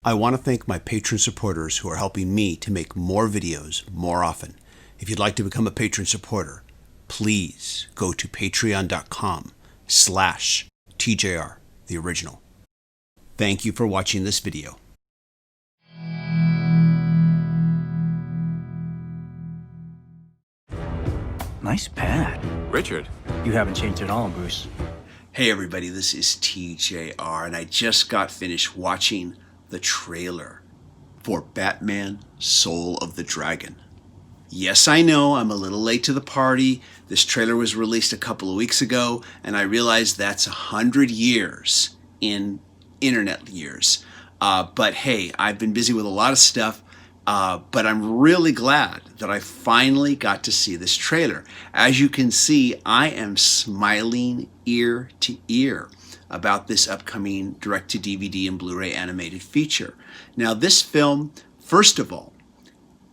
I want to thank my patron supporters who are helping me to make more videos more often. If you'd like to become a patron supporter, please go to patreon.com/TJR, the original. Thank you for watching this video. Nice pad. Richard. You haven't changed at all, Bruce. Hey everybody, this is TJR, and I just got finished watching the trailer for Batman Soul of the Dragon. Yes, I know, I'm a little late to the party. This trailer was released a couple of weeks ago, and I realized that's 100 years in internet years. But hey, I've been busy with a lot of stuff, but I'm really glad that I finally got to see this trailer. As you can see, I am smiling ear to ear about this upcoming direct-to-DVD and Blu-ray animated feature. Now, this film, first of all,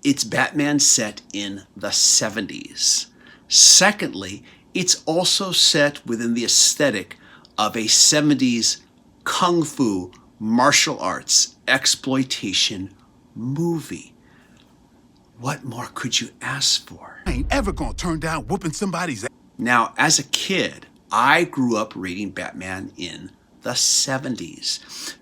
it's Batman set in the 70s. Secondly, it's also set within the aesthetic of a 70s kung fu martial arts exploitation movie. What more could you ask for? I ain't ever gonna turn down whooping somebody's ass. Now, as a kid, I grew up reading Batman in the 70s.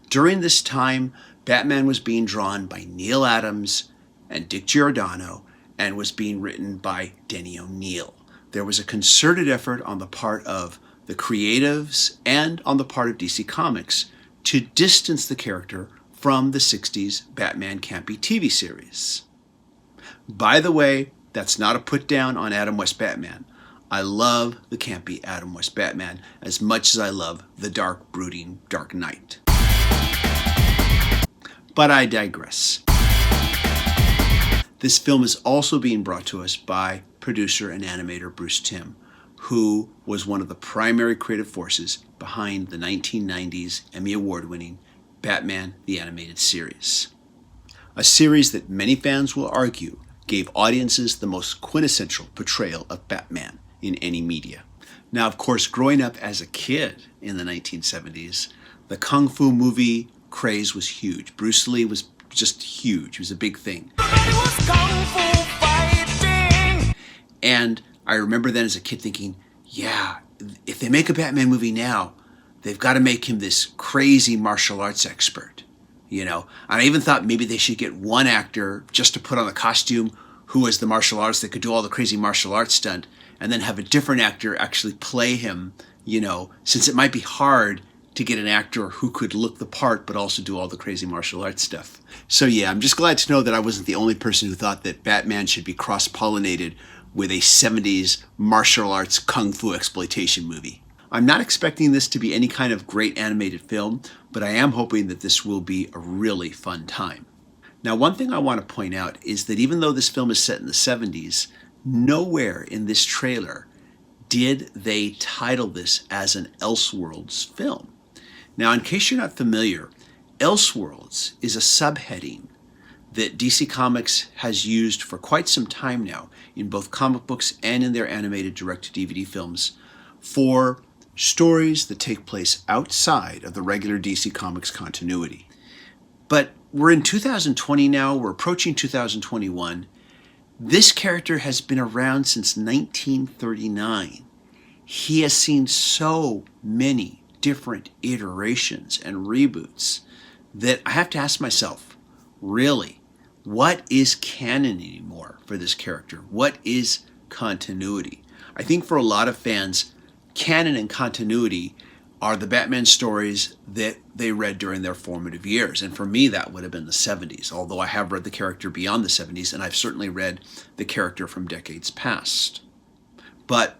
During this time, Batman was being drawn by Neil Adams and Dick Giordano and was being written by Denny O'Neil. There was a concerted effort on the part of the creatives and on the part of DC Comics to distance the character from the 60s Batman campy TV series. By the way, that's not a put down on Adam West Batman. I love the campy Adam West Batman as much as I love the dark, brooding Dark Knight. But I digress. This film is also being brought to us by producer and animator Bruce Timm, who was one of the primary creative forces behind the 1990s Emmy Award-winning Batman the Animated Series. A series that many fans will argue gave audiences the most quintessential portrayal of Batman in any media. Now, of course, growing up as a kid in the 1970s, the Kung Fu movie craze was huge. Bruce Lee was just huge. He was a big thing. And I remember then as a kid thinking, yeah, if they make a Batman movie now, they've got to make him this crazy martial arts expert, you know? And I even thought maybe they should get one actor just to put on the costume who was the martial artist that could do all the crazy martial arts stunt, and then have a different actor actually play him, you know, since it might be hard to get an actor who could look the part but also do all the crazy martial arts stuff. So yeah, I'm just glad to know that I wasn't the only person who thought that Batman should be cross-pollinated with a 70s martial arts kung fu exploitation movie. I'm not expecting this to be any kind of great animated film, but I am hoping that this will be a really fun time. Now, one thing I want to point out is that even though this film is set in the 70s, nowhere in this trailer did they title this as an Elseworlds film. Now, in case you're not familiar, Elseworlds is a subheading that DC Comics has used for quite some time now in both comic books and in their animated direct-to-DVD films for stories that take place outside of the regular DC Comics continuity. But we're in 2020 now, we're approaching 2021. This character has been around since 1939. He has seen so many different iterations and reboots that I have to ask myself, really, what is canon anymore for this character? What is continuity? I think for a lot of fans, canon and continuity are the Batman stories that they read during their formative years. And for me, that would have been the 70s, although I have read the character beyond the 70s, and I've certainly read the character from decades past. But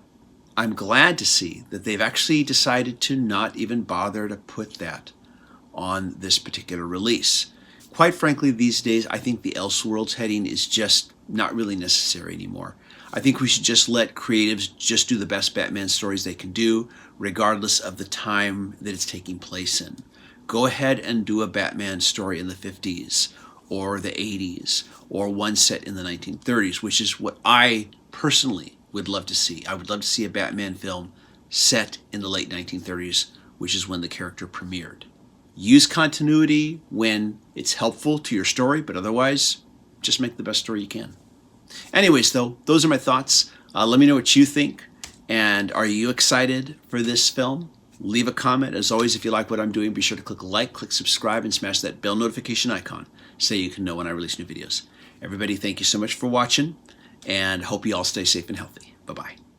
I'm glad to see that they've actually decided to not even bother to put that on this particular release. Quite frankly, these days, I think the Elseworlds heading is just not really necessary anymore. I think we should just let creatives just do the best Batman stories they can do, regardless of the time that it's taking place in. Go ahead and do a Batman story in the 50s, or the 80s, or one set in the 1930s, which is what I personally would love to see. I would love to see a Batman film set in the late 1930s, which is when the character premiered. use continuity when it's helpful to your story, but otherwise, just make the best story you can. Anyways, though, those are my thoughts. Let me know what you think. And are you excited for this film? Leave a comment. As always, if you like what I'm doing, be sure to click like, click subscribe, and smash that bell notification icon so you can know when I release new videos. Everybody, thank you so much for watching, and hope you all stay safe and healthy. Bye-bye.